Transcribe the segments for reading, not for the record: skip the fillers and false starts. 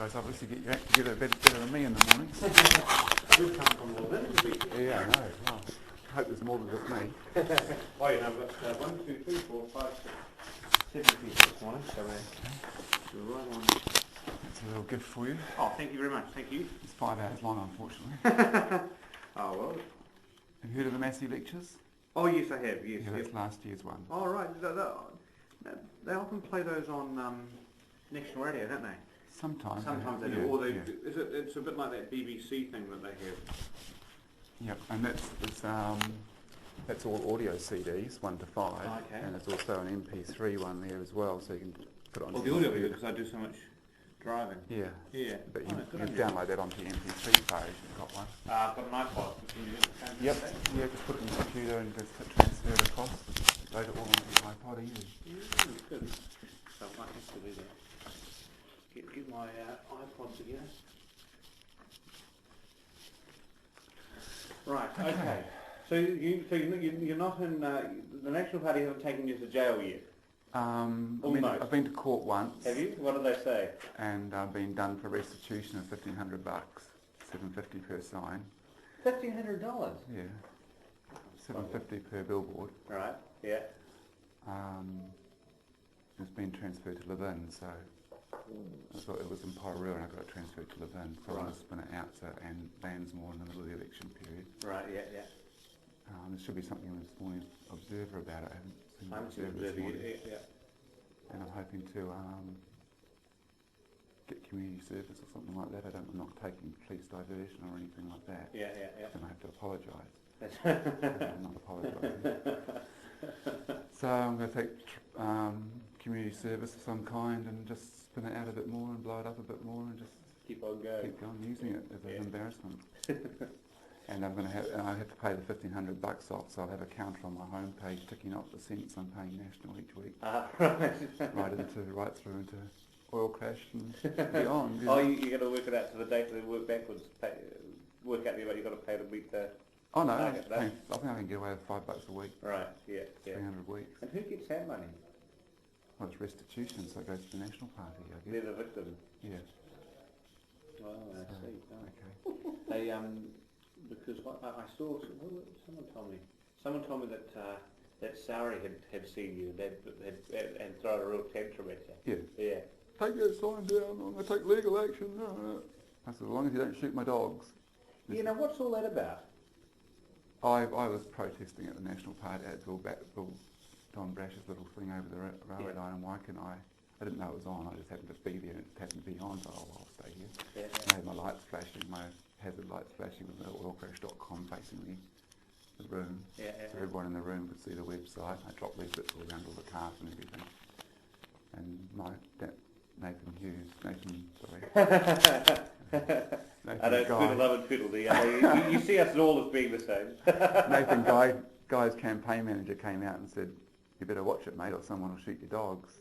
guys obviously get your act together better than me in the morning. We've come from all over, didn't we? Yeah, I know. Well, I hope there's more than just me. Oh, you know, I've got 1, 2, 3, 4, 5, 6, 7 people this morning, so we're right on. That's a little gift for you. Oh, thank you very much, thank you. It's 5 hours long, unfortunately. Oh, well. Have you heard of the Massey lectures? Oh, yes, I have, yes. Yeah, that's last year's one. Oh, right. They often play those on national radio, don't they? Sometimes. Sometimes they do. Or they, it's a bit like that BBC thing that they have. Yep, and that's all audio CDs, 1 to 5, okay. and there's also an MP3 one there as well, so you can put it on. Well, the audio because I do so much driving. Yeah. Yeah. But you download that onto your MP3 page. You've got one. I've got an iPod. Yep. Yeah, just put it in the computer and just transfer it across. Load it all onto your iPod easy. Yeah, good. So I might have to do that. Get my iPod together. Right. Okay. So you're not in the National Party haven't taken you to jail yet. I've been to court once. Have you? What did they say? And I've been done for restitution of $1,500, $750 per sign. $1,500. Yeah. $750 per billboard. Right. Yeah. It's been transferred to Levin, so I thought it was in Pororua and I got it transferred to Levin, so I want to spin it out so and lands more in the middle of the election period. Right. Yeah. Yeah. There should be something in this morning's Observer about it. I haven't seen the Observer this morning. Yeah. And I'm hoping to get community service or something like that. I'm not taking police diversion or anything like that. Yeah. Yeah. Yeah. Then I have to apologise. I'm not apologising. So I'm going to take community service of some kind and just spin it out a bit more and blow it up a bit more and just keep on going. Keep going using it as an embarrassment. And I have to pay the $1,500 off, so I'll have a counter on my homepage ticking off the cents I'm paying national each week. Right through into oil crash and beyond. Oh, you're going to work it out to the date that they work backwards. Work out the amount you've got to pay to meet the. Oh no, I think I can get away with $5 a week. Right. Yeah. 300 weeks. And who gets that money? Well, it's restitution, so it goes to the National Party, I guess. They're the victim. Yeah. Oh, I see. Oh. Okay. Because I saw someone told me that that Sari had seen you and thrown a real tantrum at you. Yeah. Yeah. Take that sign down. I'm going to take legal action. I said, as long as you don't shoot my dogs. You know, what's all that about? I was protesting at the National Party at Bill Don Brash's little thing over the railway line in Waikanae. I didn't know it was on. I just happened to be there and it just happened to be on, so I'll stay here. Yeah. I had my lights flashing, my hazard lights flashing with the oilcrash.com facing the room. Yeah. So everyone in the room could see the website. I dropped leaflets all around all the cars and everything. And Nathan Hughes, I don't fiddle, love and fiddle. You see us all as being the same. Nathan Guy's campaign manager came out and said, "You better watch it, mate, or someone will shoot your dogs."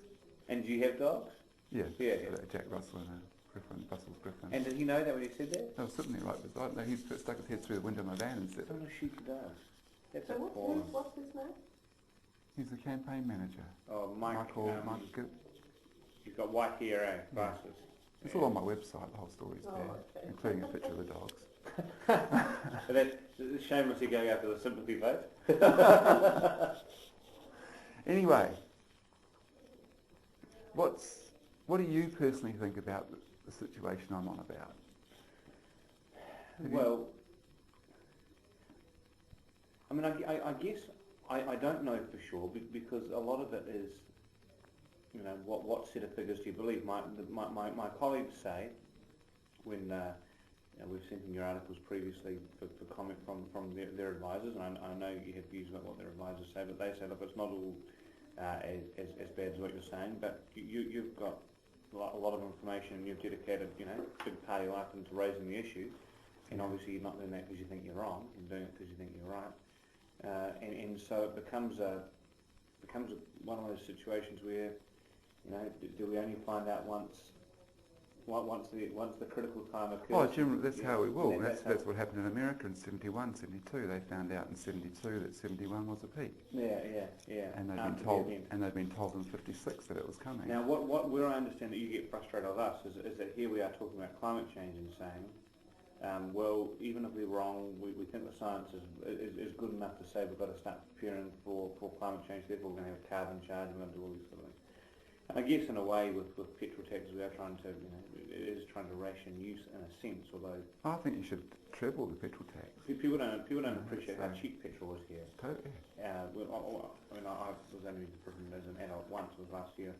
And do you have dogs? Yeah. Yeah. Jack Russell and a Russell's Griffin. And did he know that when he said that? I was sitting there right beside him. He stuck his head through the window of my van and said, "Someone will shoot your dogs." That's so what's his name? He's the campaign manager. Oh, Michael. He's got white hair, glasses. It's all on my website, the whole story's there, okay. including a picture of the dogs. So that's shamelessly going after the sympathy vote. Anyway, what do you personally think about the situation I'm on about? Well, I mean, I guess I don't know for sure because a lot of it is, you know, what set of figures do you believe? My colleagues say when we've sent in your articles previously for comment from their advisors, and I know you have views about what their advisors say, but they say, look, it's not all as bad as what you're saying, but you've got a lot of information and you've dedicated, you know, big party life into raising the issue, and obviously you're not doing that because you think you're wrong, you're doing it because you think you're right, and so it becomes one of those situations where, you know, do we only find out once once the critical time occurs. Oh, generally, that's how we will. And That's what happened in America in 71, 72. They found out in 72 that 71 was a peak. Yeah. And they've been told in 56 that it was coming. Now, where I understand that you get frustrated with us is that here we are talking about climate change and saying, well, even if we're wrong, we think the science is good enough to say we've got to start preparing for climate change, therefore we're going to have carbon charge, we're going to do all these sort of things. And I guess in a way with petrol taxes we are trying to, it is trying to ration use in a sense, although... I think you should treble the petrol tax. People don't appreciate how cheap petrol is here. Totally. I was only in Britain as an adult once, it was last year,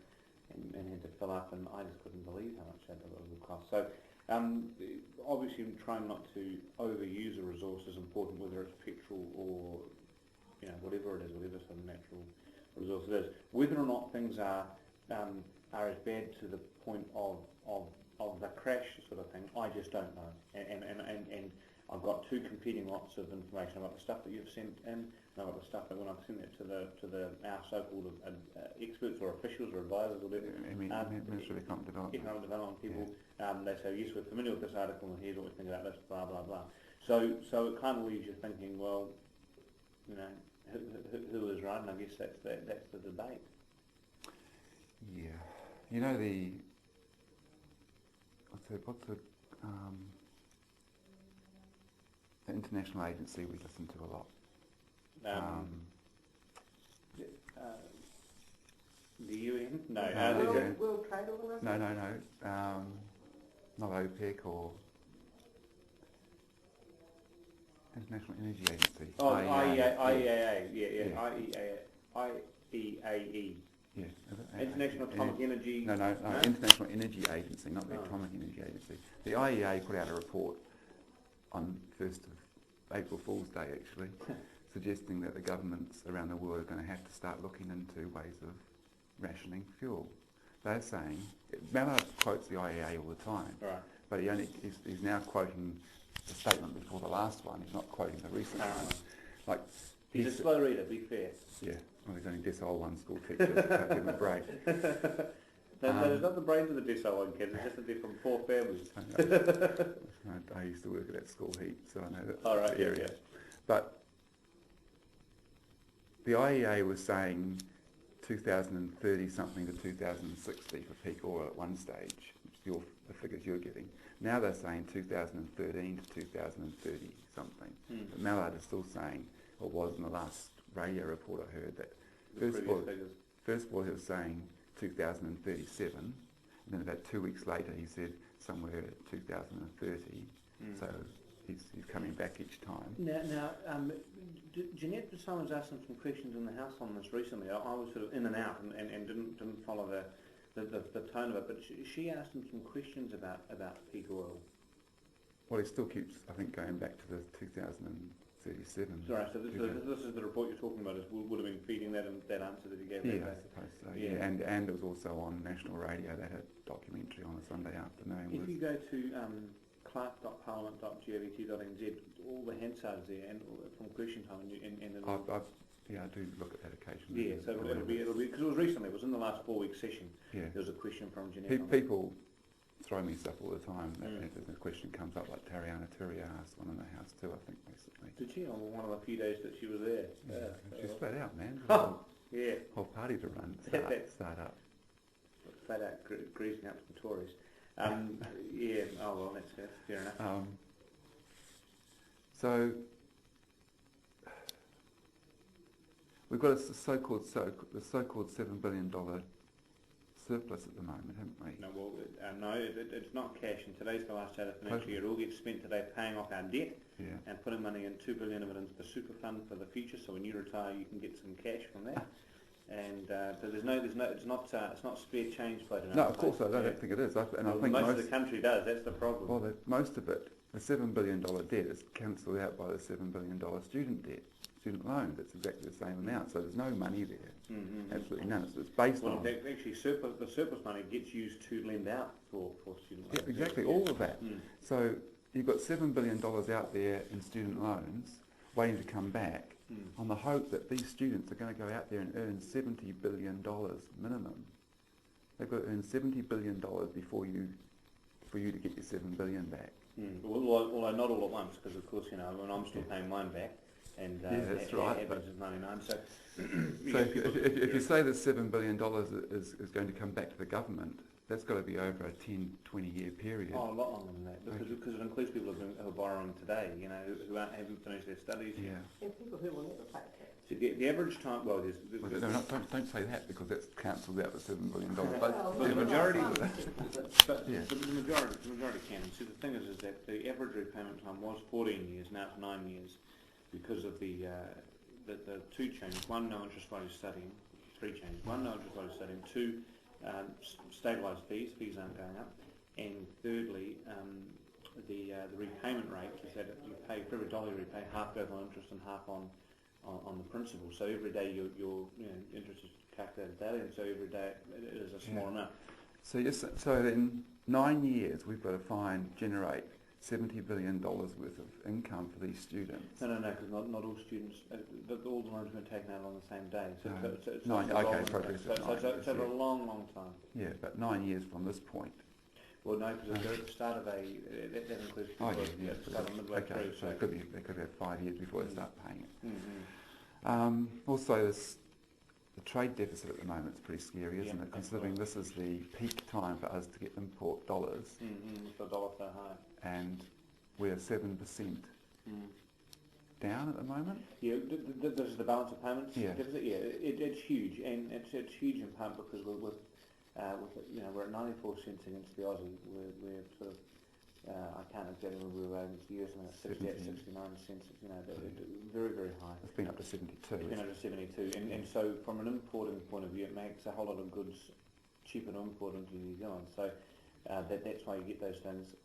and had to fill up, and I just couldn't believe how much that would cost. So, obviously trying not to overuse a resource is important, whether it's petrol or, whatever it is, whatever sort of natural resource it is. Whether or not things are as bad to the point of the crash sort of thing, I just don't know. And I've got two competing lots of information about the stuff that you've sent in, and I've got the stuff that when I've sent it to our so-called experts or officials or advisors or whatever, Ministry of Economic Development people, they say, yes, we're familiar with this article and here's what we think about this, blah, blah, blah. So it kind of leaves you thinking, well, who is right? And I guess that's the debate. Yeah. What's the international agency we listen to a lot? The UN? No. World Trade Organization? No. Not OPEC or International Energy Agency. Oh, IEA. Yeah. IEAE. Yeah. International Atomic Energy. No, International Energy Agency, not the Atomic Energy Agency. The IEA put out a report on 1st of April Fool's Day, actually, suggesting that the governments around the world are going to have to start looking into ways of rationing fuel. They're saying, Mallard quotes the IEA all the time, right, but he's now quoting the statement before the last one. He's not quoting the recent one. He's a slow reader, be fair. Yeah, well, he's only decile one school teacher, can't give him a break. No, it's not the brains of the decile one kids, it's just that they're from poor families. I used to work at that school heat, so I know that right, area. Yeah. But the IEA was saying 2030 something to 2060 for peak oil at one stage, which is the figures you're getting. Now they're saying 2013 to 2030 something. But Mallard is still saying, or was in the last radio report I heard, that first of all he was saying 2037, and then about 2 weeks later he said somewhere 2030. So he's coming back each time. Now, Jeanette Someone's asked him some questions in the House on this recently. I was sort of in and out and didn't follow the tone of it, but she asked him some questions about peak oil. Well, he still keeps, I think, going back to the 2037. Sorry, so this is the report you're talking about. Would have been feeding that answer that he gave. Yeah, I suppose so. Yeah. And it was also on national radio. They had a documentary on a Sunday afternoon. If you go to clark.parliament.gov.nz, all the Hansards there, and from question time, I do look at that occasionally. Yeah, so it'll be because it was recently. It was in the last 4-week session. Yeah. There was a question from Jeanette. People throw me stuff all the time. If a question comes up, like Tariana Turia asked one in the House too, I think, recently. Did she? On one of the few days that she was there. Yeah, she's flat out, man. Yeah. Whole party to run. Start up. Flat out greasing up some Tories. Yeah. Oh well, that's fair enough. So we've got the so-called $7 billion surplus at the moment, haven't we? No, well, no, it's not cash. And today's the last day of the financial year. It all gets spent today paying off our debt and putting money in, $2 billion of it into the super fund for the future. So when you retire, you can get some cash from that. And so it's not spare change floating. No, of course I don't think it is. I think most of the country does. That's the problem. Well, most of it, the $7 billion debt is cancelled out by the $7 billion student debt. Student loans, it's exactly the same amount, so there's no money there, absolutely none. So it's based on... Well, actually, the surplus money gets used to lend out for student loans. Yeah, exactly, all of that. So you've got $7 billion out there in student loans waiting to come back on the hope that these students are going to go out there and earn $70 billion minimum. They've got to earn $70 billion before you for you to get your $7 billion back. Although not all at once, because of course, when I'm still paying mine back, and that's right. Evans is 99. So, so if you say the $7 billion is going to come back to the government, that's got to be over a 10, 20-year period. Oh, a lot longer than that, because it includes people who are borrowing today, who haven't finished their studies. Yeah. And people who will never pay tax. So the average time, well, don't say that, because that's cancelled out the $7 billion. But the majority, the majority can. See, the thing is that the average repayment time was 14 years, now it's 9 years, because of the two changes. One, no interest while you're studying. Three changes. One, no interest while you're studying. Two, stabilised fees aren't going up. And thirdly, the repayment rate is that you pay, for every dollar you repay, half goes on interest and half on the principal. So every day your interest is calculated daily, and so every day it is a small amount. So in 9 years we've got to generate $70 billion worth of income for these students. No, because not all students, all the loans were taken out on the same day. So it's it's over a long, long time. Yeah, but 9 years from this point. Well, no, because they're at the start of that includes people at the start of midway through. So they could have 5 years before they start paying it. Mm-hmm. Also, the trade deficit at the moment is pretty scary, isn't it? Considering this is the peak time for us to get import dollars. The dollar so high. And we're 7% down at the moment. Yeah, this is the balance of payments deficit. Yeah, it's huge, and it's huge in part because we're at 94 cents against the Aussie. We're sort of I can't exactly remember where we were against the US, and it's 68, 69 cents. Very, very high. It's been up to 72. It's been up to 72, and so from an importing point of view, it makes a whole lot of goods cheaper to import into New Zealand. So that's why you get those things.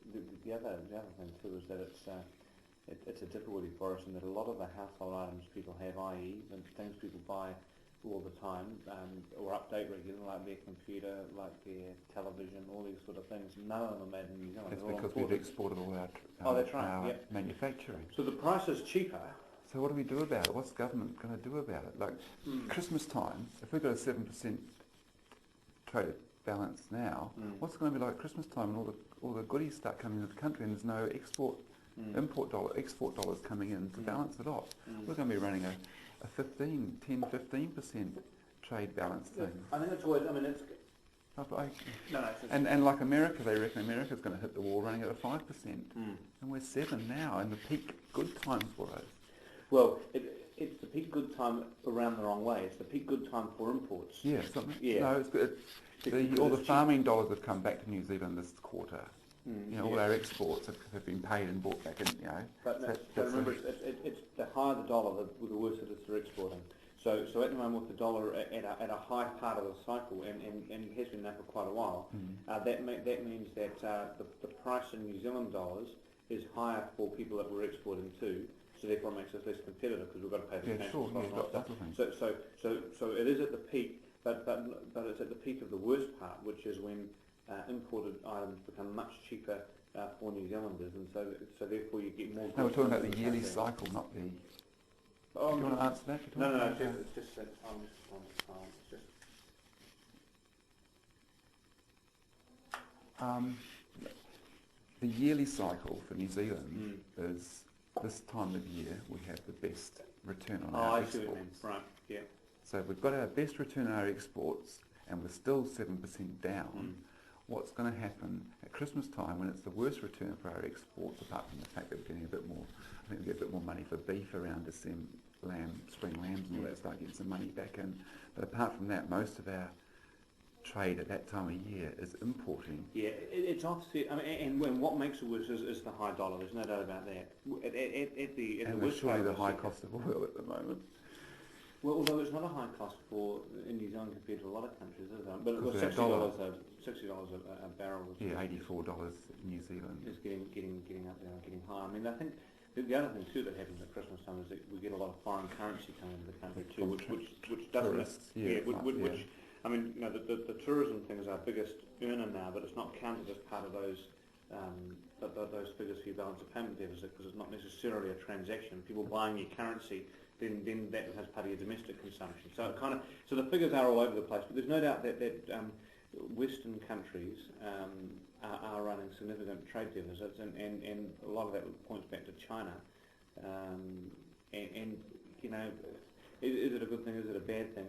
The other thing too is that it's a difficulty for us in that a lot of the household items people have, i.e. the things people buy all the time or update regularly, like their computer, like their television, all these sort of things, none of them are made in New Zealand. That's because we've exported all our manufacturing. So the price is cheaper. So what do we do about it? What's the government going to do about it? Like Christmas time, if we've got a 7% trade balance now, what's it going to be like Christmas time when all the goodies start coming into the country and there's no export dollars coming in to balance it off? We're going to be running a 10-15% trade balance thing. I think it's always, it's... And like America, they reckon America's going to hit the wall running at a 5%. And we're 7 now, in the peak good times for us. Well, it's the peak good time around the wrong way. It's the peak good time for imports. Yeah, something. Yeah. No, it's good. All the farming dollars have come back to New Zealand this quarter. All our exports have been paid and brought back in. But remember, it's the higher the dollar, the worse it is for exporting. So at the moment, with the dollar at a high part of the cycle, and it has been there for quite a while, that means that the price in New Zealand dollars is higher for people that we're exporting to. So therefore, it makes us less competitive because we've got to pay the national cost. So it is at the peak, but it's at the peak of the worst part, which is when imported items become much cheaper for New Zealanders, and so therefore you get more. No, we're talking about the yearly cycle, not the. Do you want to answer that? No, it's just that the yearly cycle for New Zealand is this time of year we have the best return on our exports. I see what you mean. Right, yeah. So we've got our best return on our exports, and we're still 7% down. What's going to happen at Christmas time when it's the worst return for our exports, apart from the fact that we're getting a bit more, I think we get a bit more money for beef around December, spring lambs and all that, start getting some money back in. But apart from that, most of our trade at that time of year is importing. Yeah, it's offset. And what makes it worse is the high dollar. There's no doubt about that. And surely the high cost of oil at the moment. Well, although it's not a high cost in New Zealand compared to a lot of countries, is it? But it was $60 a barrel. Yeah, $84 New Zealand. Is getting up there and getting high. I think the other thing too that happens at Christmas time is that we get a lot of foreign currency coming into the country too, which doesn't. The tourism thing is our biggest earner now, but it's not counted as part of those figures for your balance of payment deficit because it's not necessarily a transaction. People buying your currency. Then that becomes part of your domestic consumption. So the figures are all over the place. But there's no doubt that Western countries are running significant trade deficits, and a lot of that points back to China. And you know, is it a good thing? Is it a bad thing?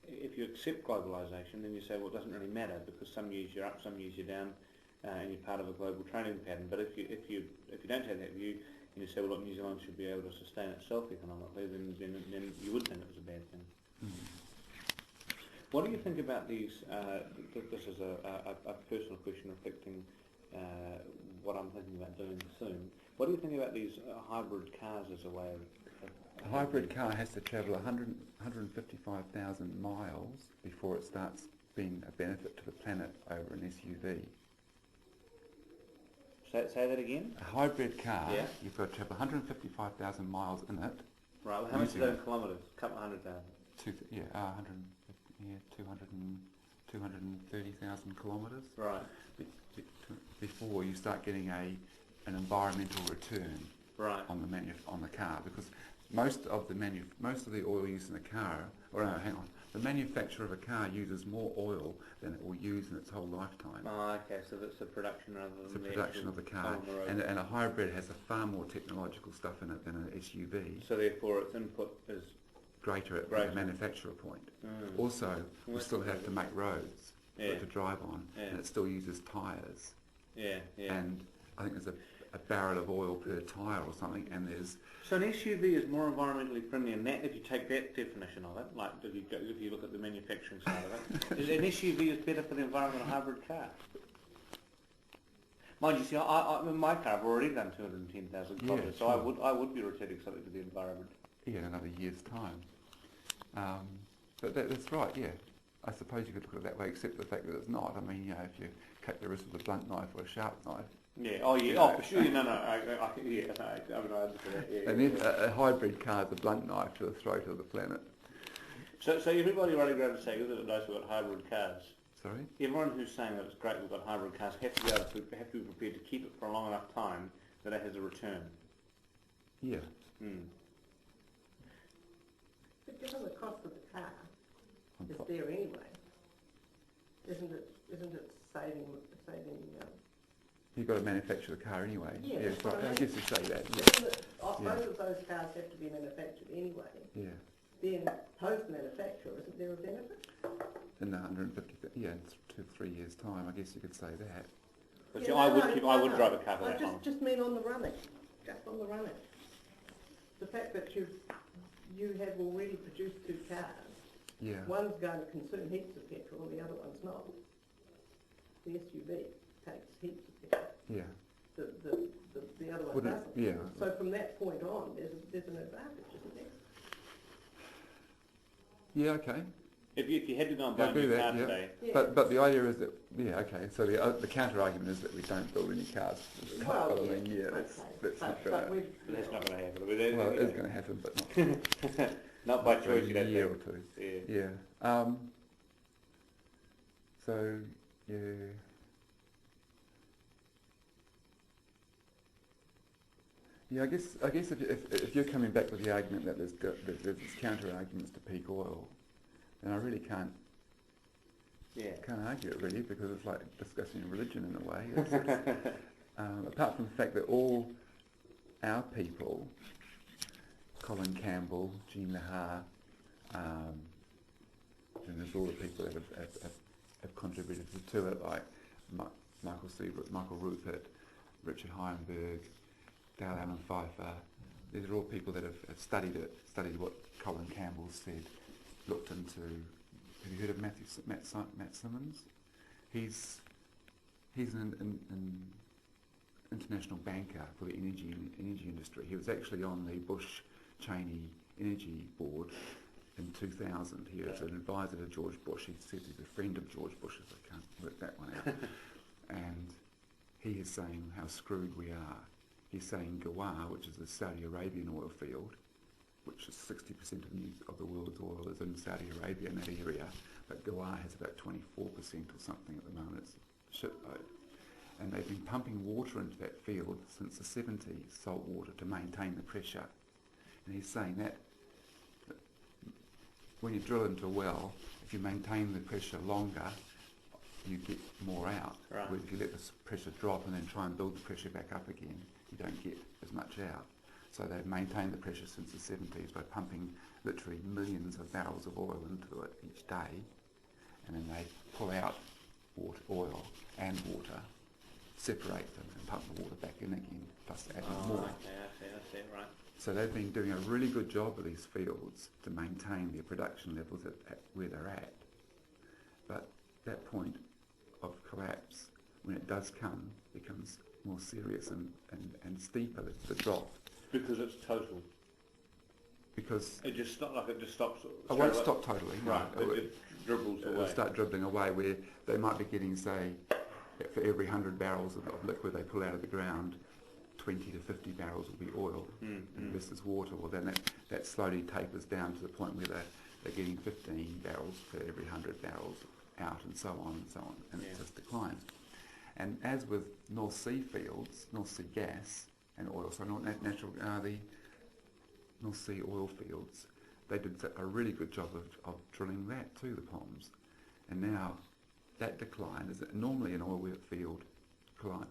If you accept globalisation, then you say, well, it doesn't really matter because some years you're up, some years you're down, and you're part of a global trading pattern. But if you don't take that view, and you say, well, look, New Zealand should be able to sustain itself economically, then you would think it was a bad thing. What do you think about these? This is a personal question reflecting what I'm thinking about doing soon. What do you think about these hybrid cars as a way of... A hybrid car has to travel 155,000 miles before it starts being a benefit to the planet over an SUV. Say that again? A hybrid car, yeah. You've got to travel 155,000 miles in it. Right, well, how much is that in kilometres? A couple of 100,000? 230,000 kilometres. Right. Before you start getting an environmental return right. on the car, because most of the oil used in a car, the manufacturer of a car uses more oil than it will use in its whole lifetime. Oh, okay, so that's the production rather than the production of the car. And a hybrid has a far more technological stuff in it than an SUV. So therefore its input is greater at the manufacturer point. Also, we still have to make roads for it to drive on, and it still uses tyres. And I think there's a barrel of oil per tyre or something, and there's... So an SUV is more environmentally friendly than that, if you take that definition of it, like if you look at the manufacturing side of it. An SUV is better for the environment than a hybrid car. Mind you, see, my car, I've already done 210,000 kilometres, so I would be returning something to the environment. Yeah, in another year's time. But that's right, yeah. I suppose you could look at it that way, except the fact that it's not. I mean, if you cut your wrist with a blunt knife or a sharp knife. Yeah, for sure. No, I understand that. Yeah, and then a hybrid car is a blunt knife to the throat of the planet. So everybody running around and saying, isn't it nice we've got hybrid cars? Sorry? Everyone who's saying that it's great we've got hybrid cars have to be prepared to keep it for a long enough time that it has a return. Yeah. But given the cost of the car is there anyway, isn't it saving? You've got to manufacture the car anyway. Yeah, right. I guess you say that. Yeah. Both of those cars have to be manufactured anyway. Yeah. Then post-manufacture, isn't there a benefit? In the 150, in 2 or 3 years' time, I guess you could say that. But I would drive a car for that long. Just mean on the running, just on the running. The fact that you have already produced 2 cars. Yeah. One's going to consume heaps of petrol, and the other one's not. The SUV takes heaps of petrol. Yeah. The other one Wouldn't doesn't. Yeah. So from that point on, there's an advantage, isn't there? Yeah. Okay. If you had to go and buy a new car today, but the idea is that So the counter argument is that we don't build any cars. That's not going to happen. Well, it is going to happen, but not. Not by choice. In a year or two. Yeah. So yeah. Yeah, I guess if you're coming back with the argument that there's these counter arguments to peak oil, then I really can't argue it really, because it's like discussing religion in a way. Apart from the fact that all our people, Colin Campbell, Jean Lahar, and there's all the people that have contributed to it, like Michael Seabrook, Michael Rupert, Richard Heinberg, Dale Allen Pfeiffer. These are all people that have studied it, studied what Colin Campbell said, looked into. Have you heard of Matt Simmons? He's an international banker for the energy industry. He was actually on the Bush-Cheney Energy Board in 2000. He was an advisor to George Bush. He said he's a friend of George Bush's. I can't work that one out. And he is saying how screwed we are. He's saying Ghawar, which is the Saudi Arabian oil field, which is 60% of the world's oil is in Saudi Arabia, in that area, but Ghawar has about 24% or something at the moment. It's a shitload. And they've been pumping water into that field since the 70s, salt water, to maintain the pressure. And he's saying that when you drill into a well, if you maintain the pressure longer you get more out. Right. Where if you let the pressure drop and then try and build the pressure back up again, you don't get as much out. So they've maintained the pressure since the 70s by pumping literally millions of barrels of oil into it each day, and then they pull out oil and water, separate them and pump the water back in again, plus add more. Okay, I see, right. So they've been doing a really good job with these fields to maintain their production levels at where they're at. But that point of collapse, when it does come, becomes more serious and steeper, the drop. Because it's total. Because it just stops. It won't stop totally. Right. No. It dribbles away. It'll start dribbling away, where they might be getting, say, for every 100 barrels of liquid they pull out of the ground, 20 to 50 barrels will be oil, and the rest is water. Well, then that slowly tapers down to the point where they're getting 15 barrels per every 100 barrels out, and so on, and it just declines. And as with North Sea fields, North Sea gas and oil, so the North Sea oil fields, they did a really good job of drilling that to the ponds. And now that decline is that normally an oil field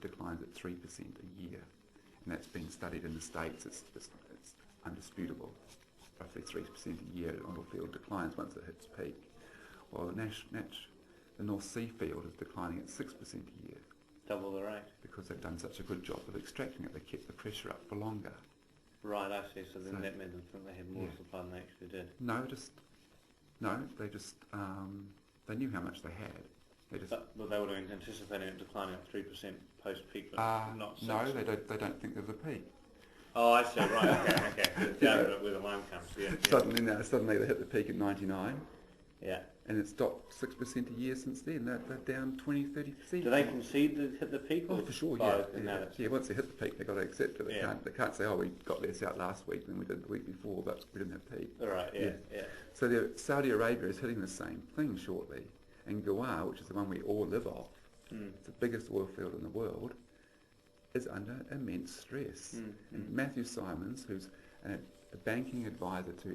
declines at 3% a year, and that's been studied in the States. It's undisputable. Roughly 3% a year an oil field declines once it hits peak. Well, the North Sea field is declining at 6% a year. Double the rate. Because they've done such a good job of extracting it. They kept the pressure up for longer. Right, I see. So then that made them think they had more supply than they actually did. They knew how much they had. But they would have been anticipating it declining at 3% post-peak, but not 6%. No, they don't think there's a peak. Oh, I see. Right. Okay. Down where the line comes. Yeah. Suddenly they hit the peak at 99. Yeah. And it's dropped 6% a year since then. They're down 20-30%. Do they concede to hit the peak? Oh, for sure, yeah. Once they hit the peak, they've got to accept it. They can't say, oh, we got less out last week than we did the week before, but we didn't have peak. Right, yeah. So Saudi Arabia is hitting the same thing shortly. And Goa, which is the one we all live off, it's the biggest oil field in the world, is under immense stress. And Matthew Simons, who's a banking advisor to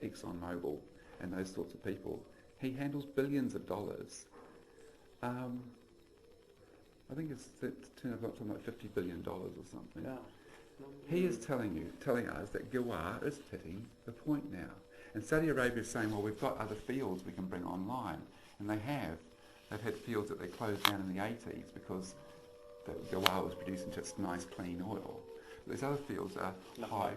ExxonMobil, and those sorts of people, he handles billions of dollars. I think it's talking about $50 billion or something. Yeah. He is telling us that Goa is hitting the point now. And Saudi Arabia is saying, well, we've got other fields we can bring online. And they have. They've had fields that they closed down in the 80s because Goa was producing just nice, clean oil. But these other fields are high.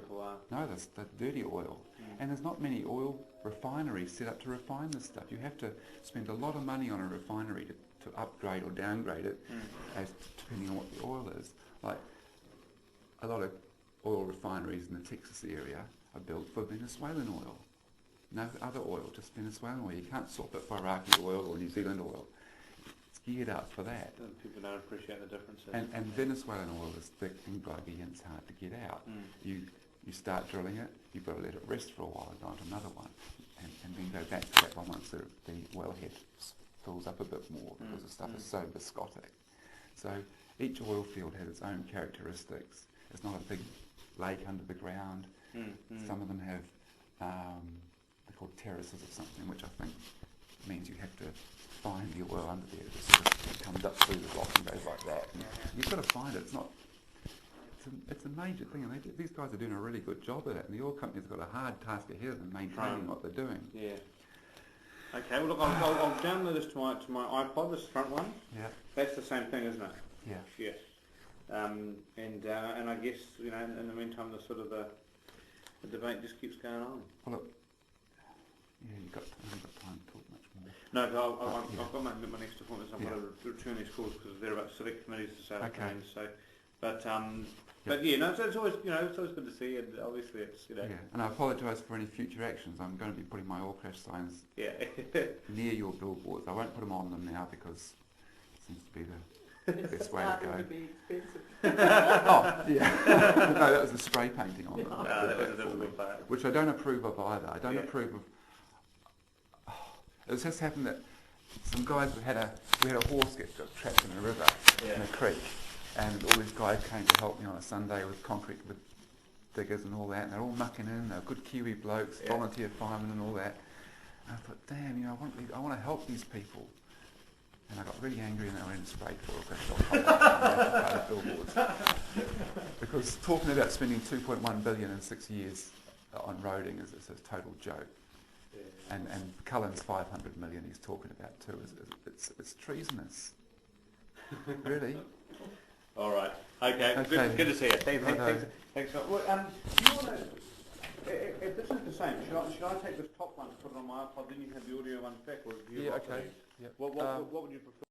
No, that's dirty oil. And there's not many oil refineries set up to refine this stuff. You have to spend a lot of money on a refinery to upgrade or downgrade it, depending on what the oil is. Like a lot of oil refineries in the Texas area are built for Venezuelan oil. No other oil, just Venezuelan oil. You can't swap it for Iraqi oil or New Zealand oil. It's geared up for that. People don't appreciate the differences. And Venezuelan oil is thick and gluggy and it's hard to get out. You start drilling it, you've got to let it rest for a while and go on to another one. And then go back to that one once the wellhead fills up a bit more because the stuff is so viscotic. So each oil field has its own characteristics. It's not a big lake under the ground. Some of them have, they're called terraces or something, which I think means you have to find the oil under there. It sort of comes up through the rock and goes like that. And you've got to find it. It's a major thing, and these guys are doing a really good job of it. And the oil company's got a hard task ahead of them maintaining what they're doing. Yeah. Okay. Well, look, I'll download this to my iPod. This front one. Yeah. That's the same thing, isn't it? Yeah. Yes. And I guess in the meantime, the debate just keeps going on. Well, look. Yeah, I haven't got time to talk much more. No, I've got my next appointment. So I've got to return these calls because they're about select committees this afternoon. So. But it's always good to see, and obviously it's Yeah, and I apologise for any future actions. I'm going to be putting my oil crash signs near your billboards. I won't put them on them now because it seems to be the best way to go. To be expensive. Oh yeah, no, that was the spray painting on them. No, that was a difficult part. Which I don't approve of either. I don't approve of. It's just happened that some guys we had a horse get trapped in a river in a creek. And all these guys came to help me on a Sunday with concrete, with diggers and all that, and they're all mucking in, they're good Kiwi blokes, volunteer firemen and all that. And I thought, damn, I want to help these people. And I got really angry and I went straight for a billboards. Because talking about spending 2.1 billion in 6 years on roading is a total joke. Yeah. And Cullen's 500 million he's talking about too. It's treasonous. Really? All right. Okay. Good to see you. Thanks. Well, do you want to? If this is the same, should I take this top one, put it on my iPod, then you have the audio one back, or do you? Yeah. Okay. Yeah. What would you prefer?